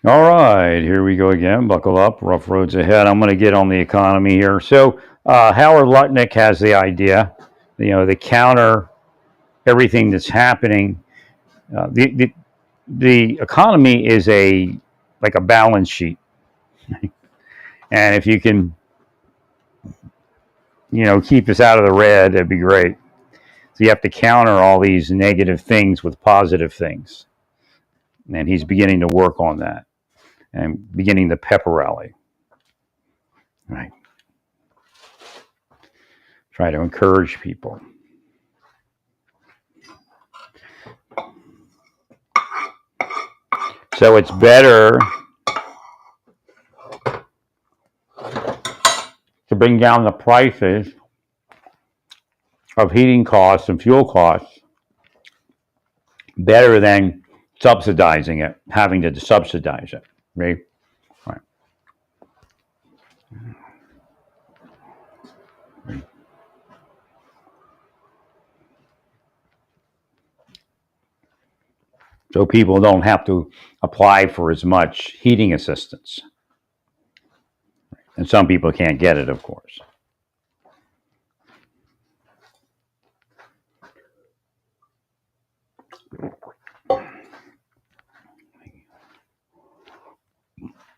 All right, here we go again. Buckle up, rough roads ahead. I'm going to get on the economy here. So, Howard Lutnick has the idea, to counter everything that's happening. The economy is like a balance sheet, and if you can, keep us out of the red, that'd be great. So you have to counter all these negative things with positive things, and he's beginning to work on that and beginning the pepper rally. Right. Try to encourage people. So it's better to bring down the prices of heating costs and fuel costs better than subsidizing it, having to subsidize it. Right? Right. So people don't have to apply for as much heating assistance. And some people can't get it, of course.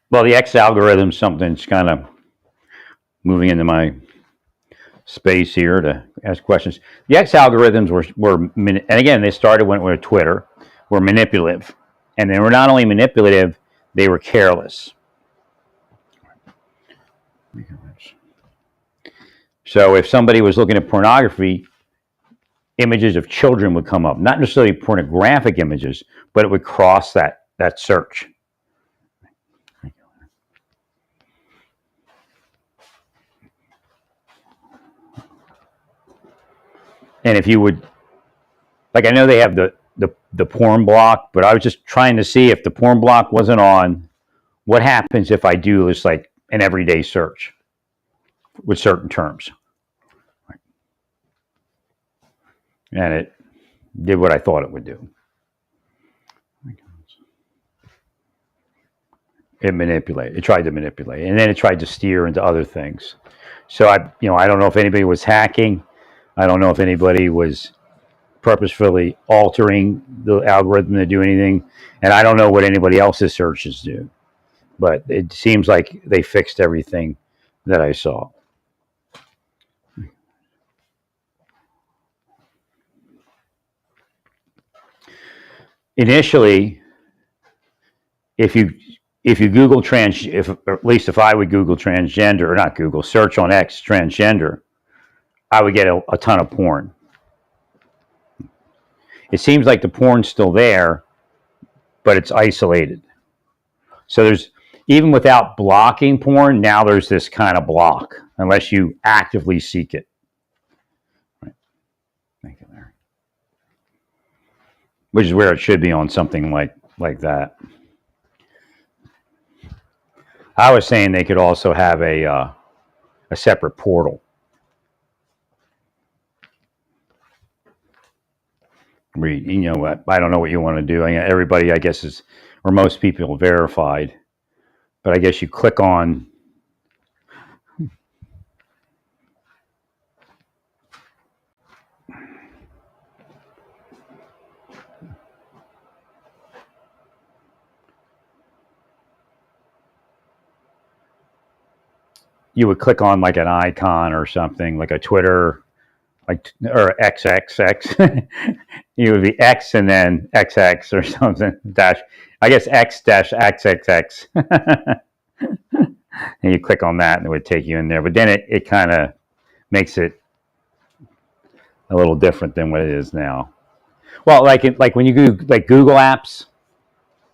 Well, the X algorithm, something's kind of moving into my space here to ask questions. The X algorithms and again, they started when it was Twitter, were manipulative. And they were not only manipulative, they were careless. So if somebody was looking at pornography, images of children would come up. Not necessarily pornographic images, but it would cross that search. And if you would, like, I know they have the porn block, but I was just trying to see if the porn block wasn't on, what happens if I do this like an everyday search with certain terms. And it did what I thought it would do. It tried to manipulate, and then it tried to steer into other things. So I don't know if anybody was hacking. I don't know if anybody was purposefully altering the algorithm to do anything, and I don't know what anybody else's searches do. But it seems like they fixed everything that I saw. Initially, if you Google at least if I would Google transgender, or not Google, search on X transgender, I would get a ton of porn. It seems like the porn's still there, but it's isolated. So there's, even without blocking porn, now there's this kind of block, unless you actively seek it. Right. Thank you, Larry. Which is where it should be on something like that. I was saying they could also have a separate portal. I don't know what you want to do. Everybody, I guess, is, or most people, verified. But I guess you click on you would click on like an icon or something, like a Twitter, or XXX. You would be X and then XX or something, dash, I guess X dash XXX. And you click on that and it would take you in there. But then it kind of makes it a little different than what it is now. Well, like when you do like Google apps,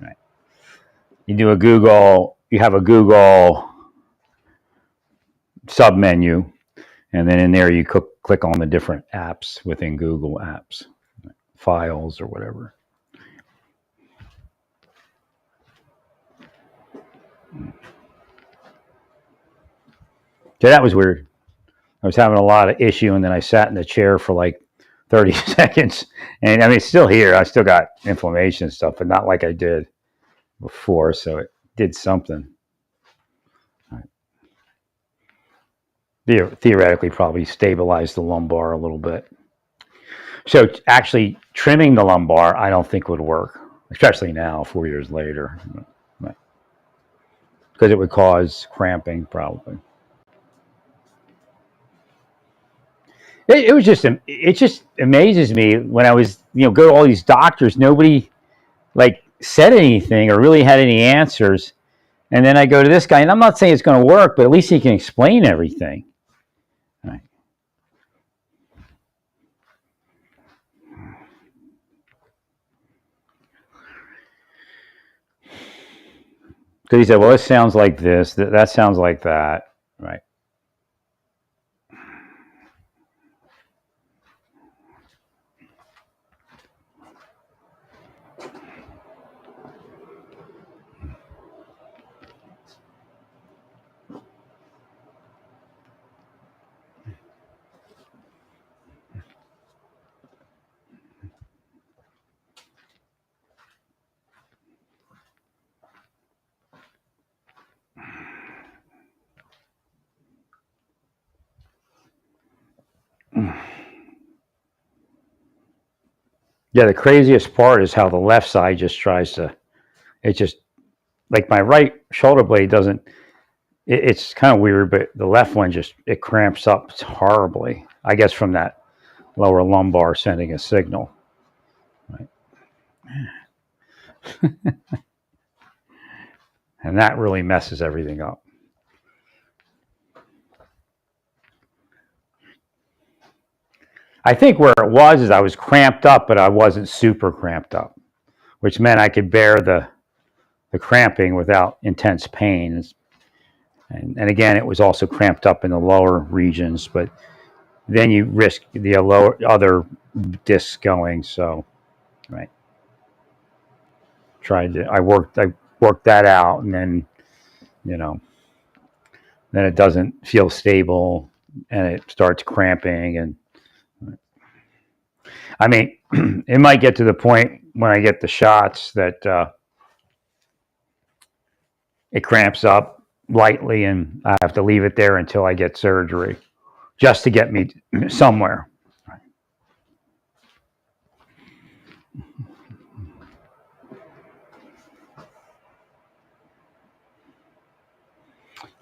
right? You have a Google sub menu, and then in there you click on the different apps within Google Apps, files or whatever. So that was weird. I was having a lot of issue, and then I sat in the chair for like 30 seconds. And I mean, it's still here. I still got inflammation and stuff, but not like I did before. So did something. Theoretically, probably stabilized the lumbar a little bit. So actually trimming the lumbar, I don't think would work, especially now, 4 years later, because it would cause cramping probably. It just amazes me when I was, go to all these doctors, nobody like said anything or really had any answers. And then I go to this guy, and I'm not saying it's going to work, but at least he can explain everything. Right. Because he said, well, this sounds like this, that sounds like that. Right. Yeah, the craziest part is how the left side just tries to, it just, like my right shoulder blade doesn't, it's kind of weird, but the left one just, it cramps up horribly. I guess from that lower lumbar sending a signal. Right. And that really messes everything up. I think where it was is I was cramped up, but I wasn't super cramped up, which meant I could bear the cramping without intense pain. And again, it was also cramped up in the lower regions, but then you risk the lower other discs going. So, right. I worked that out, and then, then it doesn't feel stable and it starts cramping. And I mean, it might get to the point when I get the shots that it cramps up lightly and I have to leave it there until I get surgery just to get me somewhere.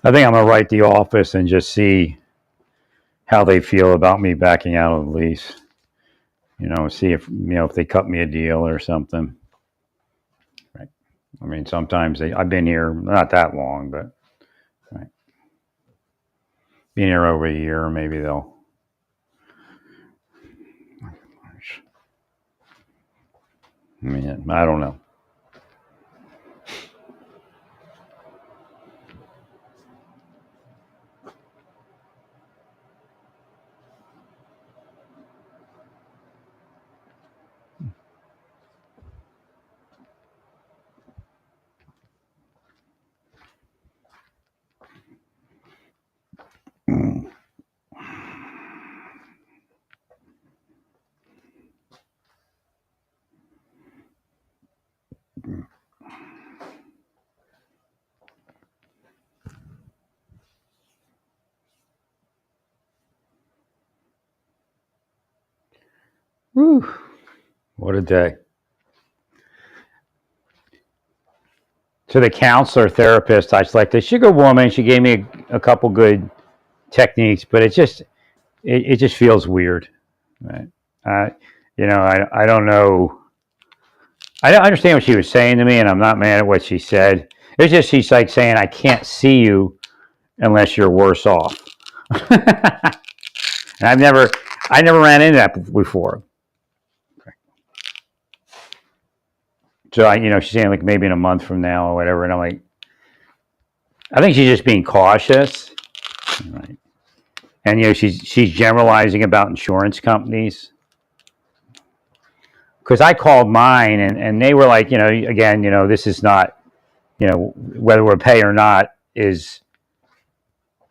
I think I'm going to write the office and just see how they feel about me backing out of the lease. See if, if they cut me a deal or something. Right. I mean, sometimes I've been here not that long, but right. Been here over a year, maybe they'll. I mean, I don't know. Whew. What a day. To the counselor therapist I selected, she's a good woman. She gave me a couple good techniques, but it just feels weird. Right? I don't know. I understand what she was saying to me, and I'm not mad at what she said. It's just she's like saying, I can't see you unless you're worse off. And I never ran into that before. So she's saying like maybe in a month from now or whatever, and I'm like, I think she's just being cautious, right? And she's generalizing about insurance companies. Because I called mine, and they were like, again, this is not, whether we're pay or not is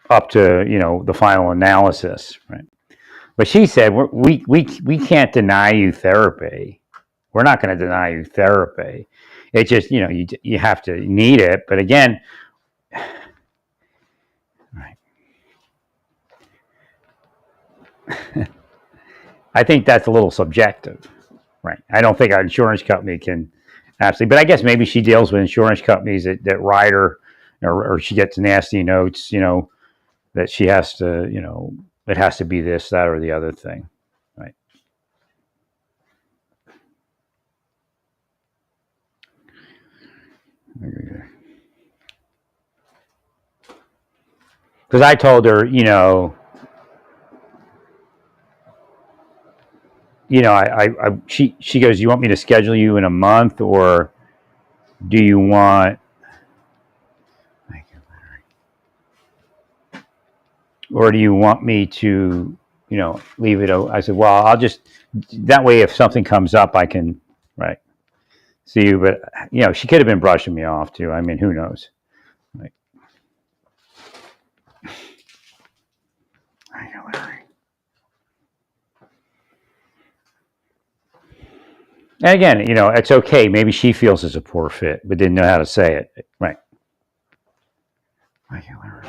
up to the final analysis, right? But she said we can't deny you therapy. We're not going to deny you therapy. It just, you have to need it. But again, right. I think that's a little subjective, right? I don't think our insurance company can absolutely, but I guess maybe she deals with insurance companies that write her, or she gets nasty notes, that she has to, it has to be this, that, or the other thing, right? Because I told her, she goes, you want me to schedule you in a month, or do you want, or do you want me to, leave it? I said, well, I'll just, that way, if something comes up, I can, right, see you. But, she could have been brushing me off too. I mean, who knows? Right. I know, Larry. And again, it's okay. Maybe she feels it's a poor fit, but didn't know how to say it. Right. I know, Larry.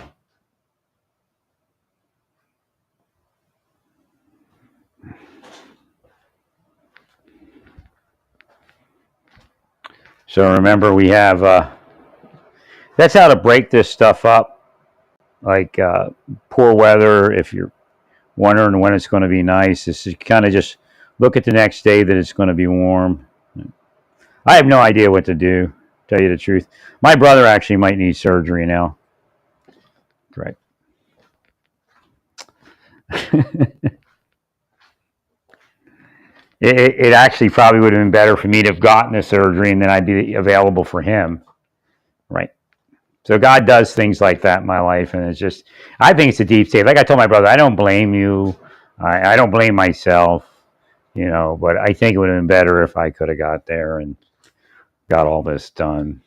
So remember, we have, that's how to break this stuff up. Like poor weather, if you're wondering when it's going to be nice, is kind of just look at the next day that it's going to be warm. I have no idea what to do, tell you the truth. My brother actually might need surgery now. Right. It actually probably would have been better for me to have gotten the surgery and then I'd be available for him. Right. So God does things like that in my life, and it's just, I think it's a deep state. Like I told my brother, I don't blame you. I don't blame myself, but I think it would have been better if I could have got there and got all this done.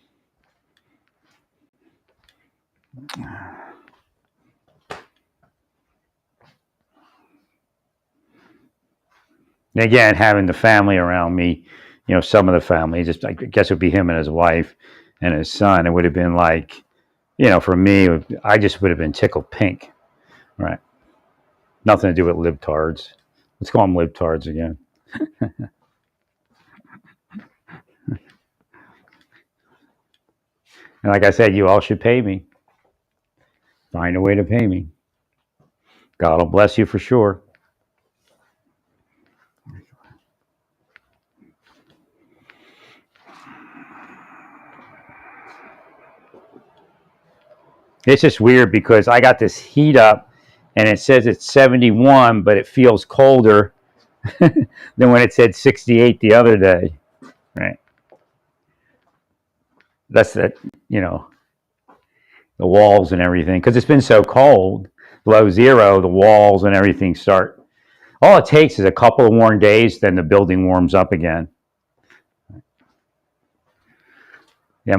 And again, having the family around me, some of the family, just I guess it would be him and his wife and his son. It would have been like, for me, I just would have been tickled pink, right? Nothing to do with libtards. Let's call them libtards again. And like I said, you all should pay me. Find a way to pay me. God will bless you for sure. It's just weird because I got this heat up and it says it's 71, but it feels colder than when it said 68 the other day. Right. That's the walls and everything. Because it's been so cold, below zero, the walls and everything start. All it takes is a couple of warm days, then the building warms up again. Yeah,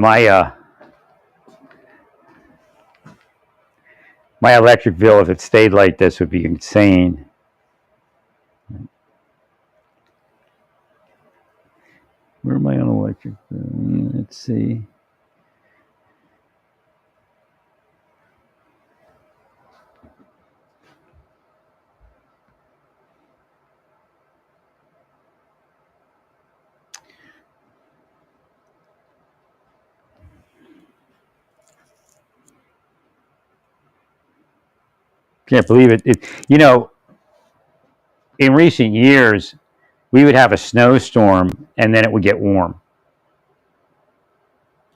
my electric bill, if it stayed like this, would be insane. Where am I on electric bill? Let's see. Can't believe it. In recent years, we would have a snowstorm and then it would get warm.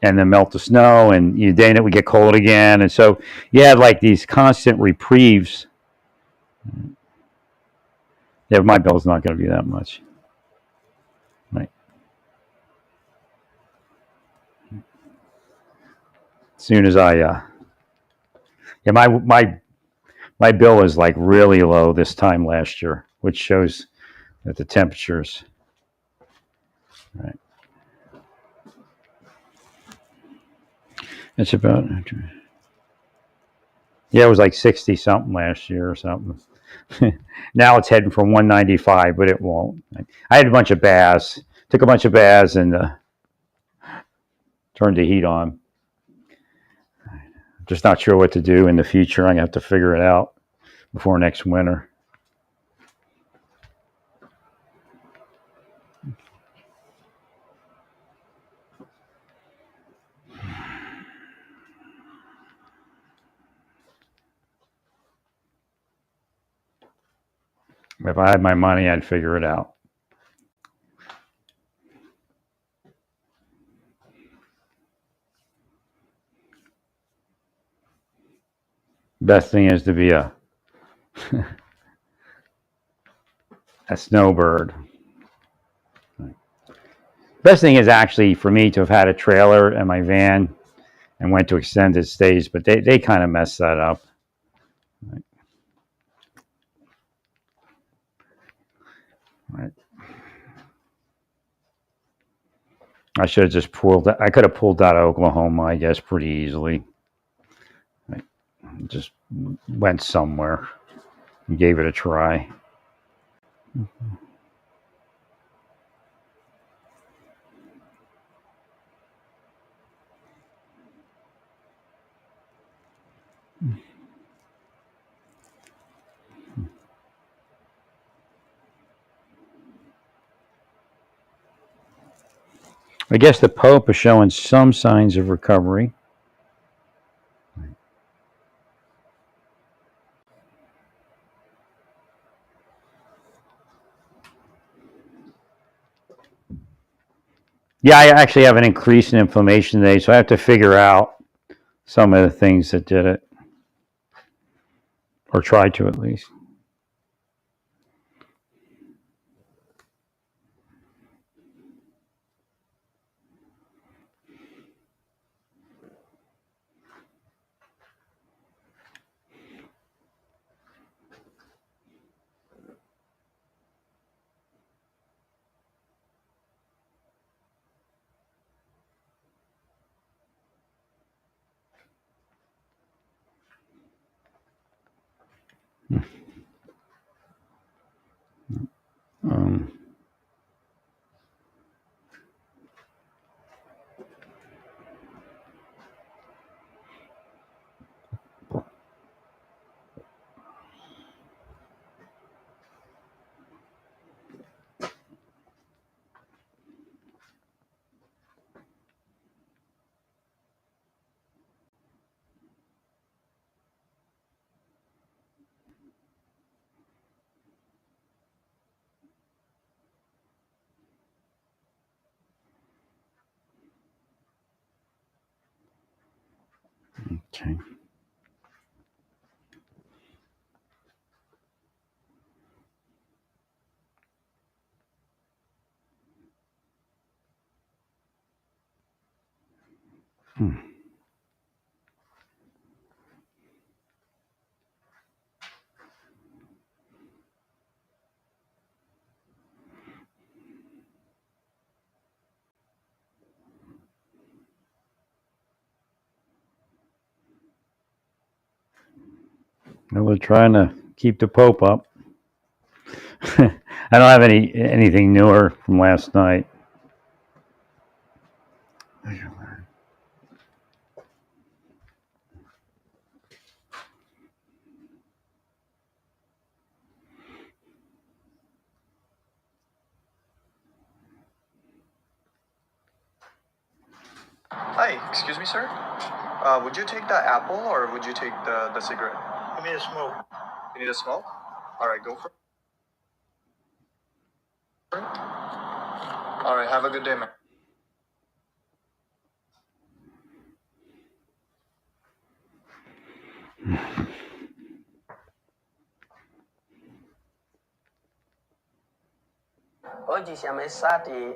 And then melt the snow, and then it would get cold again. And so you had like these constant reprieves. Yeah, my bill's not going to be that much. Right. As soon as yeah, my bill was like really low this time last year, which shows that the temperatures. Right. It's about, yeah, it was like 60 something last year or something. Now it's heading for 195, but it won't. I had a bunch of baths, took a bunch of baths, and turned the heat on. Just not sure what to do in the future. I'm gonna have to figure it out before next winter. If I had my money, I'd figure it out. Best thing is to be a snowbird. Best thing is actually for me to have had a trailer and my van and went to extended stays, but they kind of messed that up. Right. I should have just I could have pulled out of Oklahoma, I guess, pretty easily. I just went somewhere and gave it a try. I guess the Pope is showing some signs of recovery. Yeah, I actually have an increase in inflammation today, so I have to figure out some of the things that did it, or try to at least. Um, okay. Well, we're trying to keep the Pope up. I don't have anything newer from last night. Hi, excuse me, sir. Would you take the apple or would you take the cigarette? Give me a smoke. You need a smoke? All right, go for it. All right, have a good day, man. Oggi siamo stati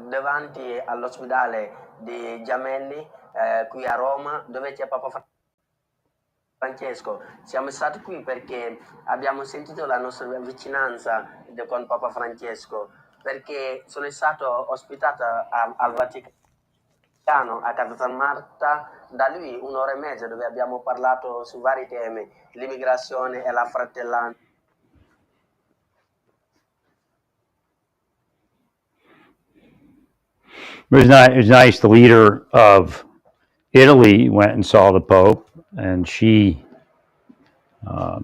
davanti all'ospedale di Giamelli qui a Roma dove c'è Papa Francesco. Siamo stati qui perché abbiamo sentito la nostra vicinanza con Papa Francesco, perché sono stato ospitato al Vaticano a casa San Marta da lui 1 ora e mezza dove abbiamo parlato su vari temi, l'immigrazione e la fratellanza. It was nice. The leader of Italy went and saw the Pope, and she uh,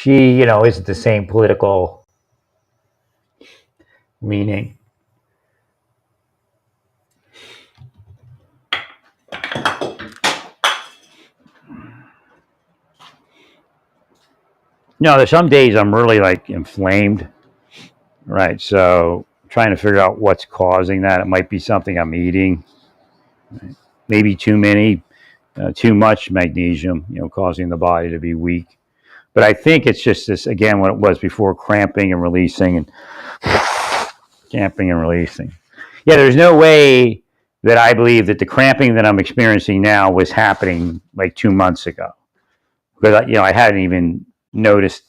isn't the same political leaning. There's some days I'm really like inflamed, right? So trying to figure out what's causing that. It might be something I'm eating, right? Maybe too much magnesium, causing the body to be weak. But I think it's just this, again, what it was before, cramping and releasing and cramping and releasing. Yeah, there's no way that I believe that the cramping that I'm experiencing now was happening like 2 months ago. Because, I hadn't even noticed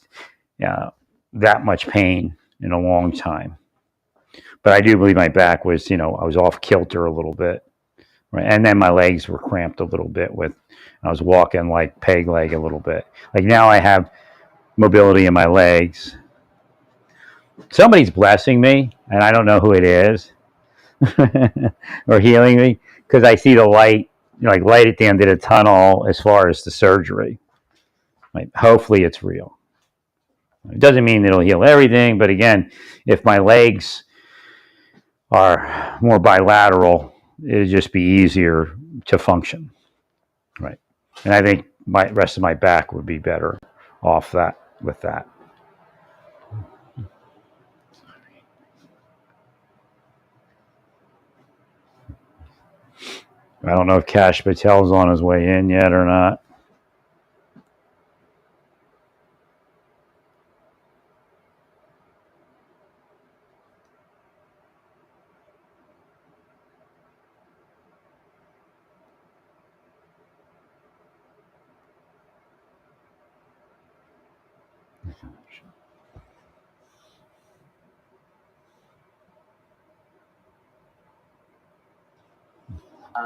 that much pain in a long time. But I do believe my back was, I was off kilter a little bit. Right? And then my legs were cramped a little bit I was walking like peg leg a little bit. Like now I have mobility in my legs. Somebody's blessing me, and I don't know who it is, or healing me, because I see the light, light at the end of the tunnel as far as the surgery. Like, hopefully it's real. It doesn't mean it'll heal everything, but again, if my legs are more bilateral, it'll just be easier to function. Right. And I think my rest of my back would be better off with that. I don't know if Cash Patel's on his way in yet or not.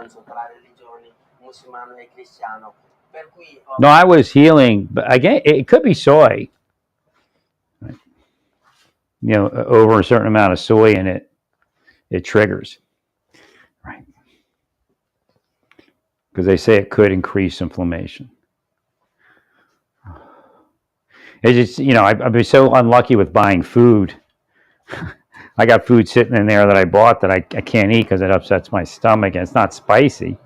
Tra religioni musulmano e cristiano. Per cui No, I was healing, but again, it could be soy. Right? Over a certain amount of soy in it, it triggers. Right. Because they say it could increase inflammation. It's just, I've been so unlucky with buying food. I got food sitting in there that I bought that I can't eat because it upsets my stomach, and it's not spicy.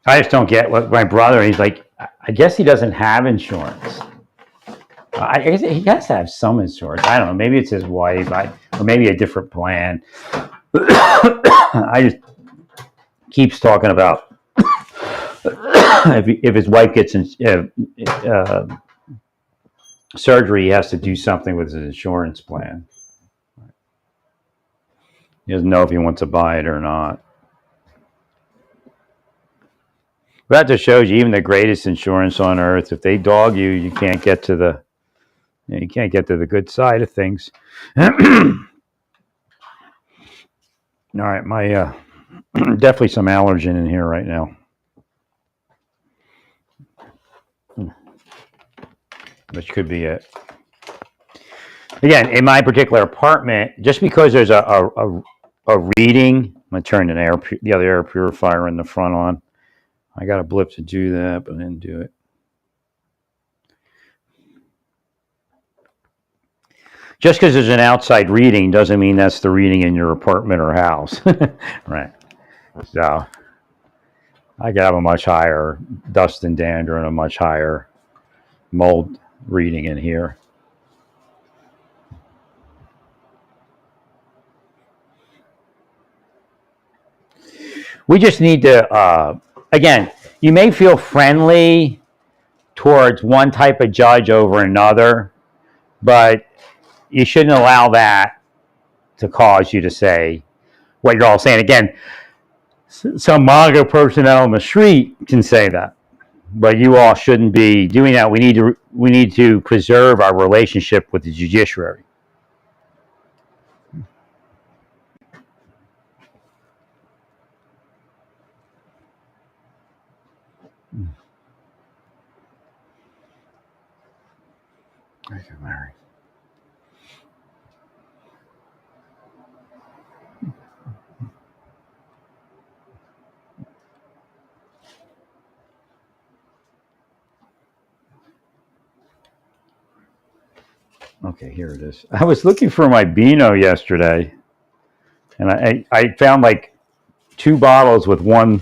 I just don't get what my brother, he's like, I guess he doesn't have insurance. I guess he has to have some insurance. I don't know. Maybe it's his wife, or maybe a different plan. I just keeps talking about if his wife gets surgery, he has to do something with his insurance plan. He doesn't know if he wants to buy it or not. But that just shows you, even the greatest insurance on earth, if they dog you, you can't get to the good side of things. All right, my definitely some allergen in here right now. Which could be it. Again, in my particular apartment, just because there's a reading, I'm gonna turn the other air purifier in the front on. I got a blip to do that, but I didn't do it. Just because there's an outside reading doesn't mean that's the reading in your apartment or house. Right. So I could have a much higher dust and dander and a much higher mold reading in here. We just need to, again, you may feel friendly towards one type of judge over another, but you shouldn't allow that to cause you to say what you're all saying. Again, some MAGA person out on the street can say that, but you all shouldn't be doing that. We need to preserve our relationship with the judiciary. Thank you, Mary. Okay, here it is. I was looking for my Beano yesterday, and I found like 2 bottles with one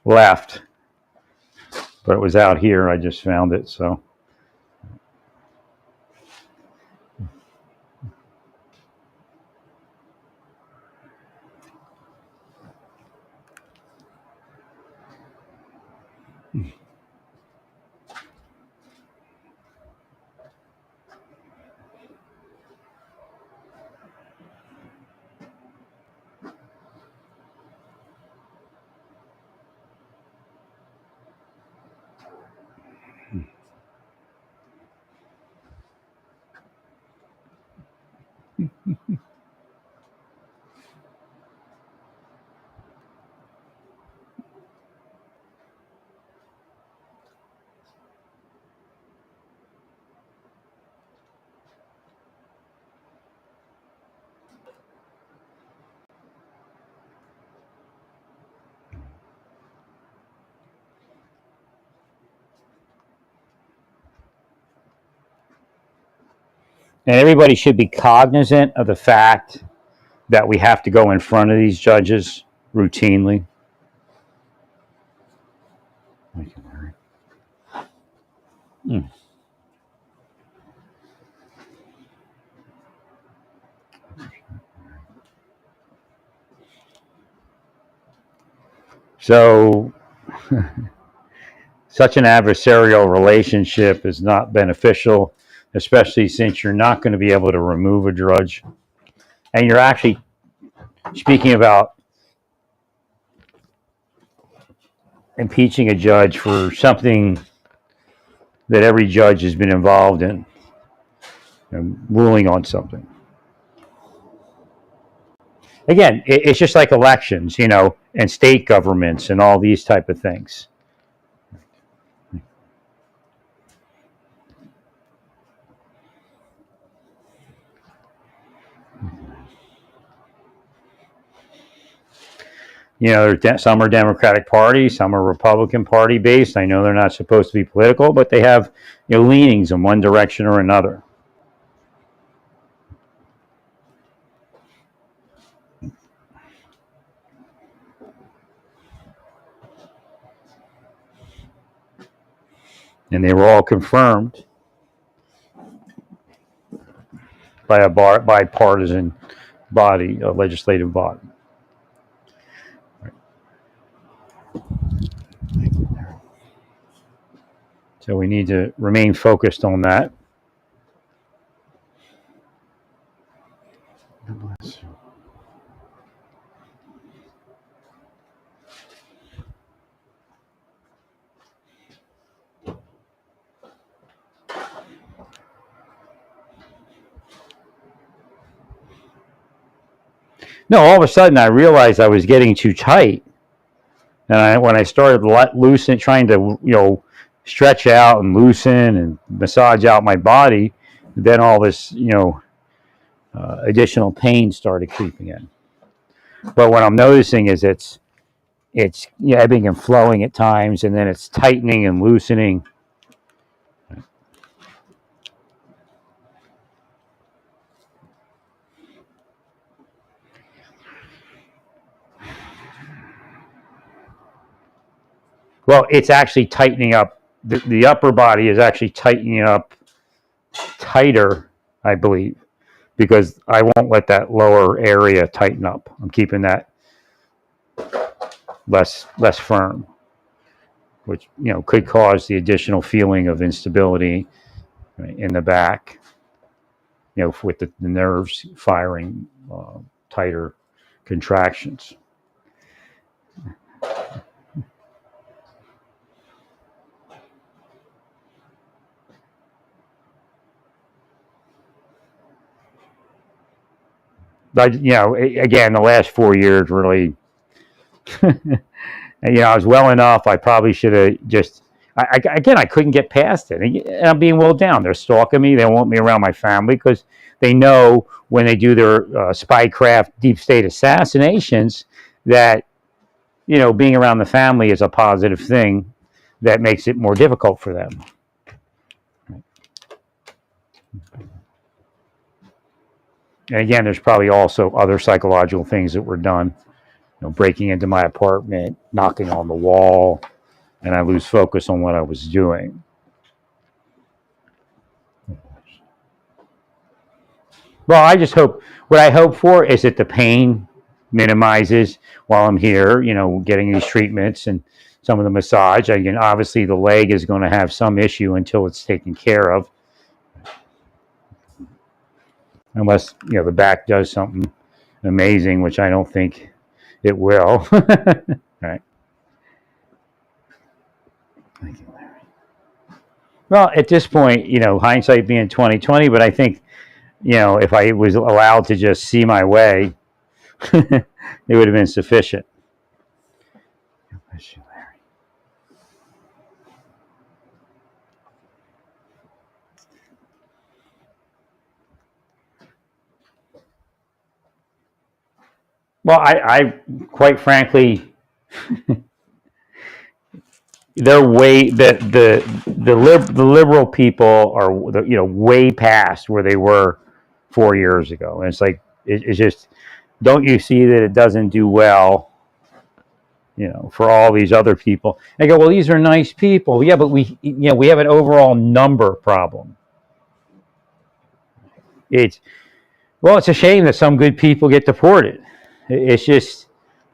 left, but it was out here. I just found it, so. And everybody should be cognizant of the fact that we have to go in front of these judges routinely. Thank you, Mary. So, such an adversarial relationship is not beneficial, especially since you're not going to be able to remove a judge. And you're actually speaking about impeaching a judge for something that every judge has been involved in, ruling on something. Again, it's just like elections, and state governments and all these type of things. Some are Democratic Party, some are Republican Party based. I know they're not supposed to be political, but they have leanings in one direction or another. And they were all confirmed by a bipartisan body, a legislative body. So we need to remain focused on that. God bless you. No, all of a sudden I realized I was getting too tight. And when I started trying to, stretch out and loosen and massage out my body, then all this, additional pain started creeping in. But what I'm noticing is it's ebbing and flowing at times, and then it's tightening and loosening. Well, it's actually tightening up. The upper body is actually tightening up tighter, I believe, because I won't let that lower area tighten up. I'm keeping that less firm, which could cause the additional feeling of instability, right, in the back. With the nerves firing tighter contractions. But again, the last 4 years really, I was well enough. I probably should have just. I couldn't get past it, and I'm being well down. They're stalking me. They want me around my family because they know when they do their spycraft deep state assassinations that being around the family is a positive thing that makes it more difficult for them. And again, there's probably also other psychological things that were done, breaking into my apartment, knocking on the wall, and I lose focus on what I was doing. Well, what I hope for is that the pain minimizes while I'm here, getting these treatments and some of the massage. Again, obviously the leg is going to have some issue until it's taken care of. Unless, the back does something amazing, which I don't think it will. Right. Thank you, Larry. Well, at this point, hindsight being 2020, but I think, if I was allowed to just see my way, it would have been sufficient. Bless you, Larry. Well, I quite frankly, they're way the liberal people are way past where they were 4 years ago, and it's like it's just, don't you see that it doesn't do well, for all these other people? I go, well, these are nice people, yeah, but we have an overall number problem. It's a shame that some good people get deported. It's just,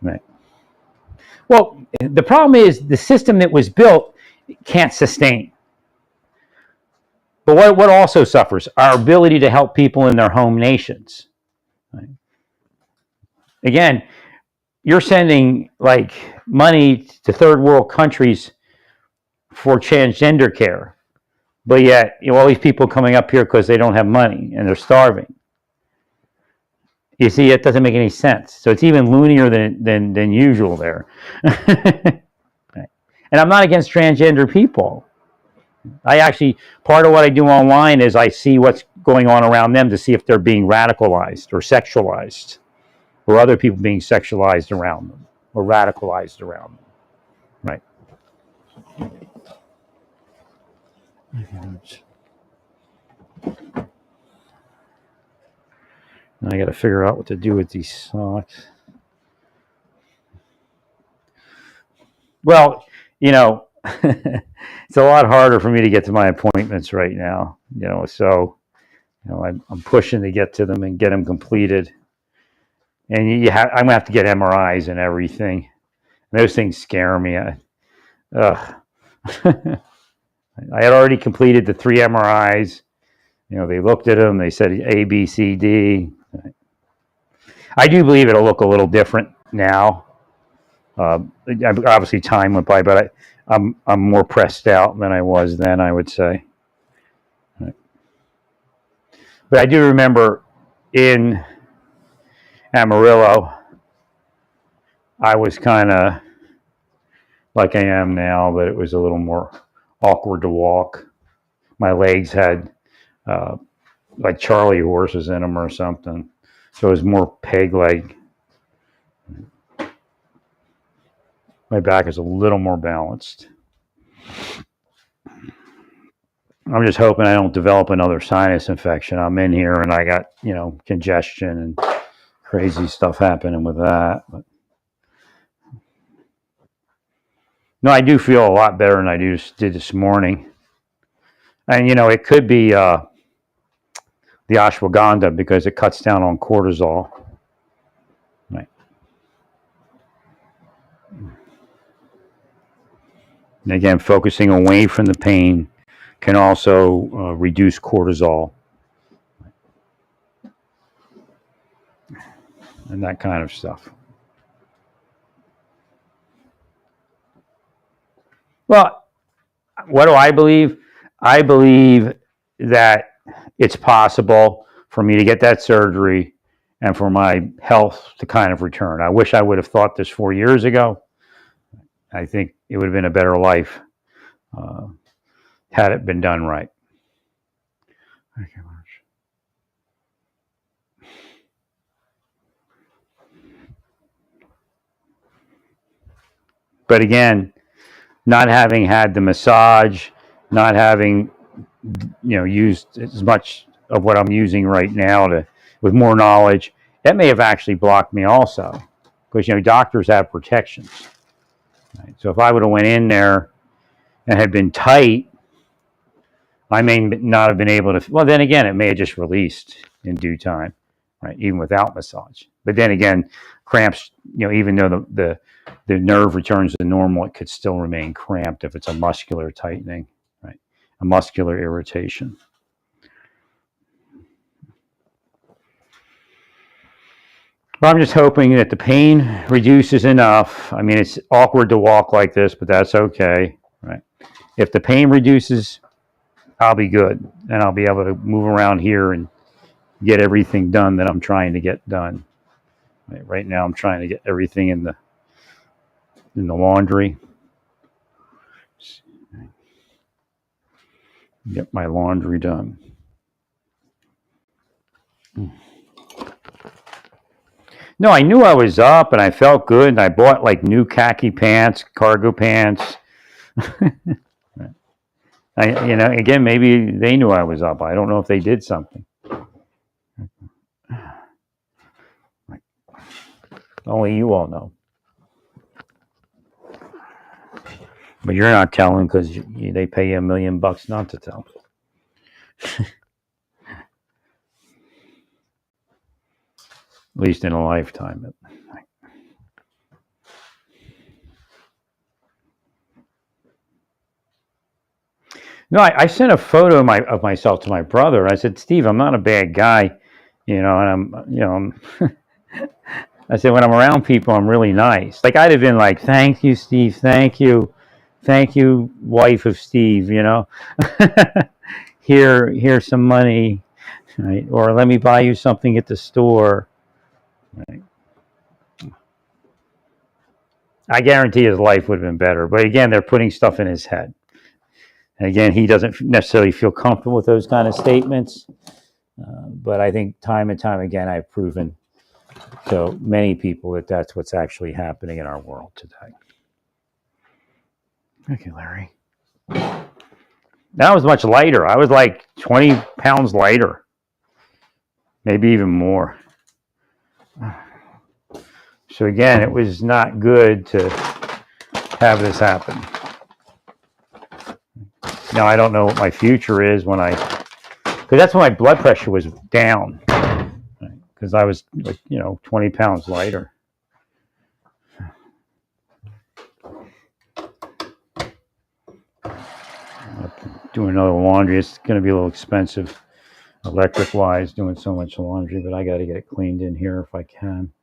right. Well, the problem is the system that was built can't sustain. But what also suffers? Our ability to help people in their home nations. Right? Again, you're sending money to third world countries for transgender care, but yet all these people coming up here because they don't have money and they're starving. You see, it doesn't make any sense. So it's even loonier than usual there. Right. And I'm not against transgender people. I actually, part of what I do online is I see what's going on around them to see if they're being radicalized or sexualized, or other people being sexualized around them or radicalized around them. Right. Now I got to figure out what to do with these socks. Well, it's a lot harder for me to get to my appointments right now, so I'm pushing to get to them and get them completed. And I'm going to have to get MRIs and everything. Those things scare me. I had already completed the 3 MRIs. They looked at them. They said A, B, C, D. I do believe it'll look a little different now. Obviously, time went by, but I'm more pressed out than I was then, I would say. Right. But I do remember in Amarillo, I was kind of like I am now, but it was a little more awkward to walk. My legs had like Charlie horses in them or something, so it was more peg leg. My back is a little more balanced. I'm just hoping I don't develop another sinus infection. I'm in here and I got, congestion and crazy stuff happening with that. But no, I do feel a lot better than I did this morning. And, it could be the ashwagandha because it cuts down on cortisol. Right. And again, focusing away from the pain can also reduce cortisol and that kind of stuff. Well, what do I believe? I believe that it's possible for me to get that surgery and for my health to kind of return. I wish I would have thought this 4 years ago. I think it would have been a better life had it been done right. Okay, but again, not having had the massage, not having used as much of what I'm using right now with more knowledge, that may have actually blocked me also, because doctors have protections. Right? So if I would have went in there and had been tight, I may not have been able to. Well, then again, it may have just released in due time, right? Even without massage. But then again, cramps. Even though the nerve returns to normal, it could still remain cramped if it's a muscular tightening, right? A muscular irritation. Well, I'm just hoping that the pain reduces enough. I mean, it's awkward to walk like this, but that's okay, right? If the pain reduces, I'll be good, and I'll be able to move around here and get everything done that I'm trying to get done. Right now, I'm trying to get everything in the laundry. Get my laundry done. No, I knew I was up, and I felt good, and I bought like new khaki pants, cargo pants. Again, maybe they knew I was up. I don't know if they did something. Only you all know. But you're not telling because they pay you $1 million not to tell. At least in a lifetime. No, I sent a photo of myself to my brother. I said, Steve, I'm not a bad guy, and I'm I said, when I'm around people, I'm really nice. Like, I'd have been like, thank you, Steve, thank you, wife of Steve, here's some money, right? Or let me buy you something at the store, right? I guarantee his life would have been better. But again, they're putting stuff in his head. And again, he doesn't necessarily feel comfortable with those kind of statements. But I think time and time again, I've proven to many people that that's what's actually happening in our world today. Okay, Larry. That was much lighter. I was like 20 pounds lighter. Maybe even more. So again, it was not good to have this happen. Now, I don't know what my future is because that's when my blood pressure was down. Because I was, 20 pounds lighter. Doing another laundry, it's going to be a little expensive electric-wise, doing so much laundry, but I got to get it cleaned in here if I can.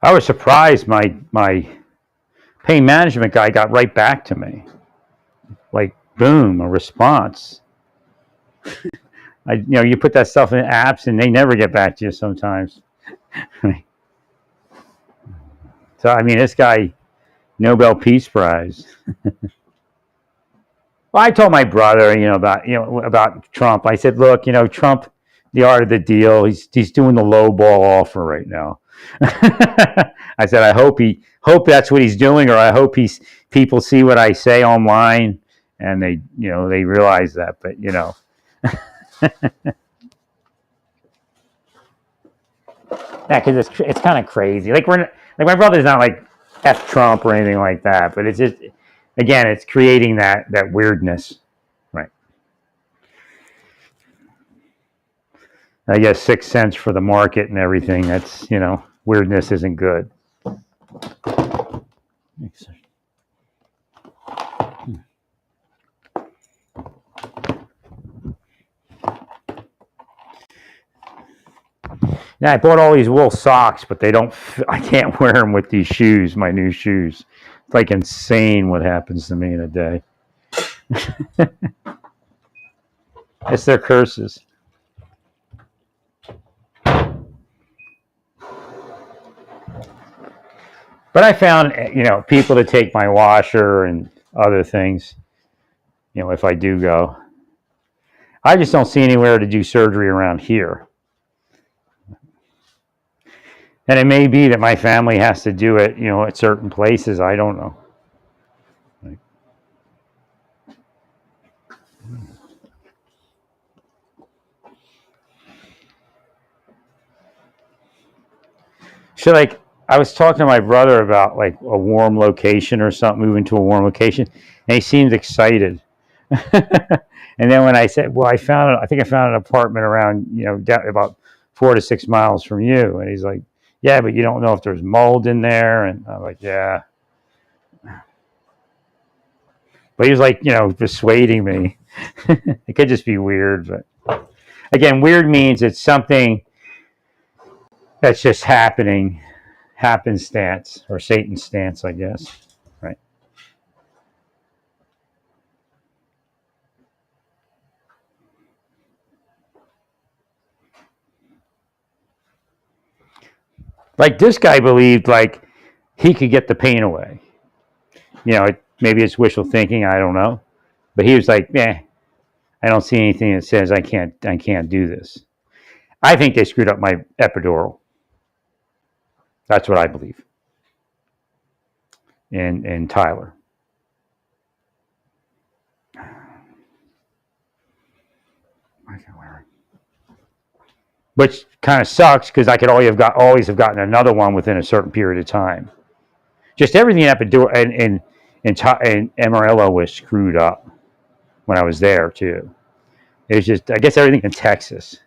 I was surprised my pain management guy got right back to me. Like, boom, a response. You put that stuff in apps and they never get back to you sometimes. So, I mean, this guy, Nobel Peace Prize. Well, I told my brother, about Trump. I said, look, Trump, the art of the deal, he's doing the low ball offer right now. I said, I hope that's what he's doing, or I hope people see what I say online and they realize that. But Yeah, because it's kind of crazy. Like like my brother's not like F Trump or anything like that, but it's just again, it's creating that weirdness, right? I guess 6 cents for the market and everything. That's weirdness isn't good. Yeah, I bought all these wool socks, but they don't. I can't wear them with these shoes. My new shoes. It's like insane what happens to me in a day. It's their curses. But I found, people to take my washer and other things, if I do go. I just don't see anywhere to do surgery around here. And it may be that my family has to do it, at certain places. I don't know. So, like, I was talking to my brother about, like, a warm location or something, moving to a warm location, and he seemed excited. And then when I said, well, I think I found an apartment around, down about 4 to 6 miles from you. And he's like, yeah, but you don't know if there's mold in there. And I'm like, yeah. But he was like, persuading me. It could just be weird. But again, weird means it's something that's just happening, happenstance, or Satan's stance, I guess. Right. Like this guy believed like he could get the pain away. Maybe it's wishful thinking, I don't know. But he was like, I don't see anything that says I can't do this. I think they screwed up my epidural. That's what I believe. In Tyler. Which kind of sucks because I could always have gotten another one within a certain period of time. Just everything in epidural and Amarillo was screwed up when I was there too. It was just, I guess, everything in Texas.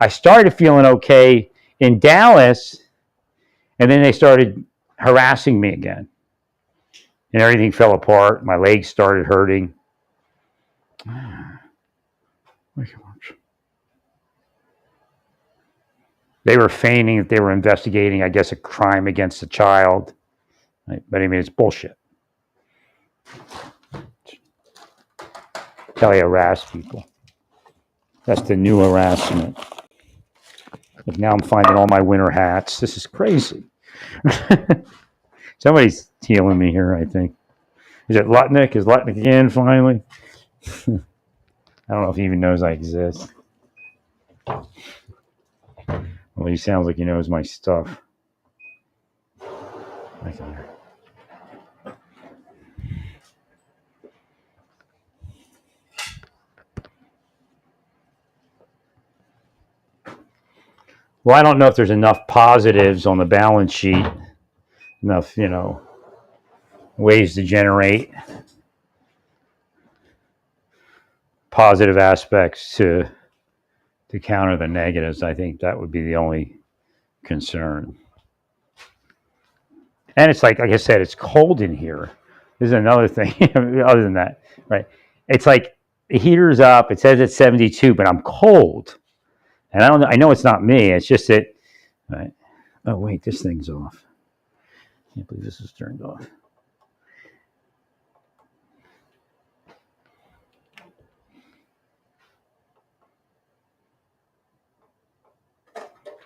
I started feeling okay in Dallas, and then they started harassing me again. And everything fell apart. My legs started hurting. They were feigning that they were investigating, I guess, a crime against a child. But I mean, it's bullshit. That's how they harass people. That's the new harassment. But now I'm finding all my winter hats. This is crazy. Somebody's healing me here, I think. Is it Lutnick? Is Lutnick in finally? I don't know if he even knows I exist. Well, he sounds like he knows my stuff. Well, I don't know if there's enough positives on the balance sheet, enough, ways to generate positive aspects to counter the negatives. I think that would be the only concern. And it's like I said, it's cold in here. This is another thing. Other than that, right? It's like the heater's up. It says it's 72, but I'm cold. And I know it's not me. It's just that. Right? Oh wait, this thing's off. I can't believe this is turned off.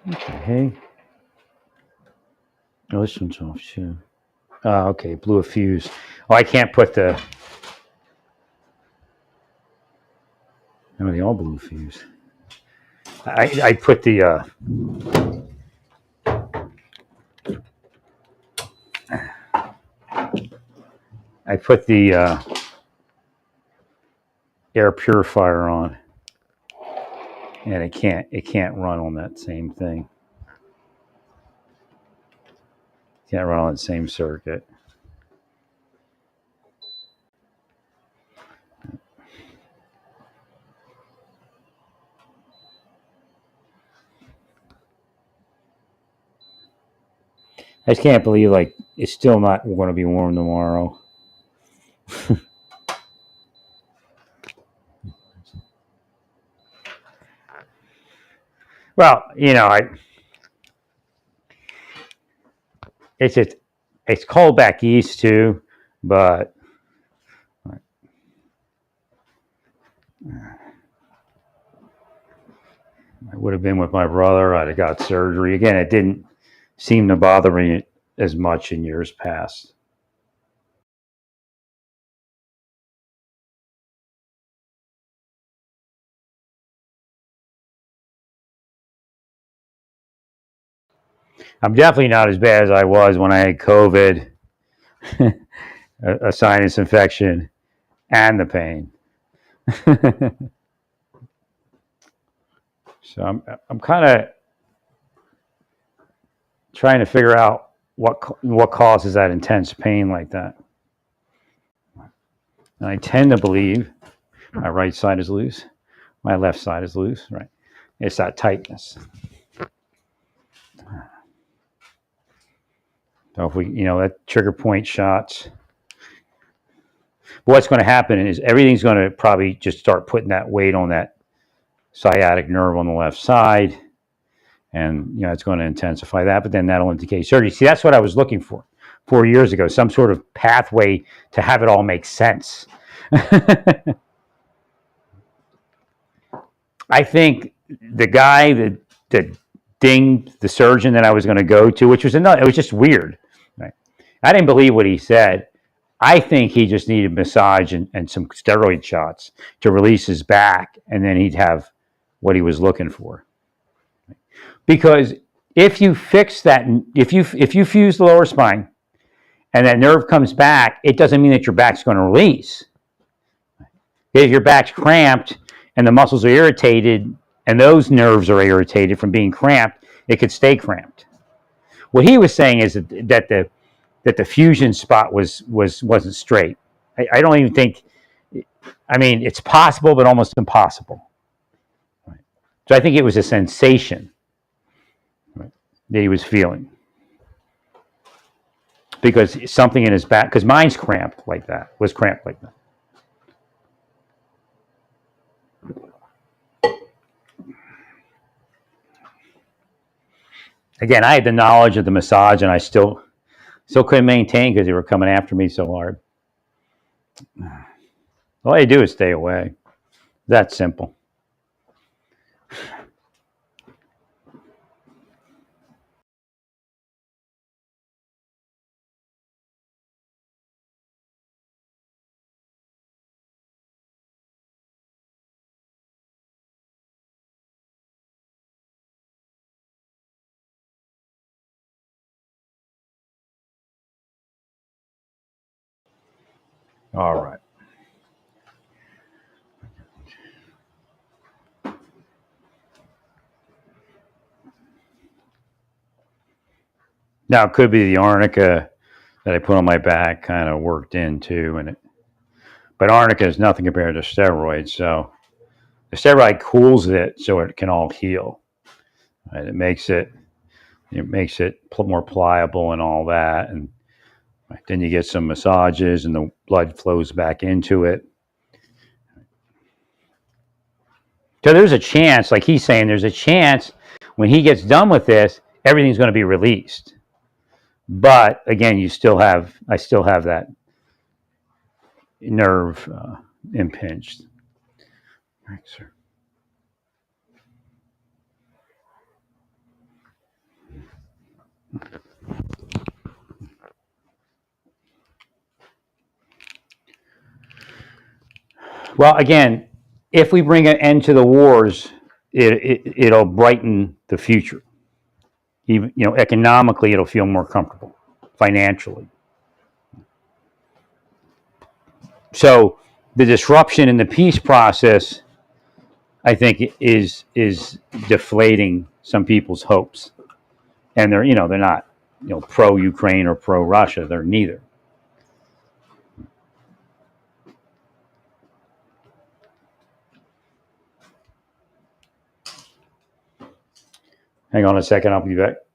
Okay. Oh, this one's off too. Oh, okay, blew a fuse. Oh, I can't put the. No, they all blew a fuse. I put the. I put the air purifier on, and it can't run on that same thing. Can't run on the same circuit. I just can't believe like it's still not going to be warm tomorrow. Well, you know, it's cold back east too, but I would have been with my brother. I'd have got surgery again. It didn't seem to bother me as much in years past. I'm definitely not as bad as I was when I had COVID, a sinus infection, and the pain. So I'm kind of trying to figure out what causes that intense pain like that. And I tend to believe my right side is loose, my left side is loose. Right, it's that tightness. So if we, that trigger point shots, what's going to happen is everything's going to probably just start putting that weight on that sciatic nerve on the left side, and it's going to intensify that. But then that'll indicate surgery. See, that's what I was looking for 4 years ago, some sort of pathway to have it all make sense. I think the guy that dinged the surgeon that I was going to go to, which was it was just weird. Right? I didn't believe what he said. I think he just needed massage and some steroid shots to release his back, and then he'd have what he was looking for. Because if you fix that, if you fuse the lower spine, and that nerve comes back, it doesn't mean that your back's going to release. If your back's cramped and the muscles are irritated, and those nerves are irritated from being cramped, it could stay cramped. What he was saying is that the fusion spot wasn't straight. I don't even think. I mean, it's possible, but almost impossible. Right. So I think it was a sensation, right, that he was feeling, because something in his back. Because mine's cramped like that. Was cramped like that. Again, I had the knowledge of the massage, and I still couldn't maintain because they were coming after me so hard. All you do is stay away. That simple. All right. Now, it could be the arnica that I put on my back kind of worked in too, but arnica is nothing compared to steroids. So the steroid cools it so it can all heal. Right? It makes it more pliable and all that, and right, then you get some massages and the blood flows back into it. So there's a chance, like he's saying, there's a chance when he gets done with this, everything's going to be released. But again, I still have that nerve impinged. Thanks, sir. Well, again, if we bring an end to the wars, it'll brighten the future. Even economically, it'll feel more comfortable, financially. So the disruption in the peace process, I think, is deflating some people's hopes, and they're not pro-Ukraine or pro-Russia. They're neither. Hang on a second, I'll be back.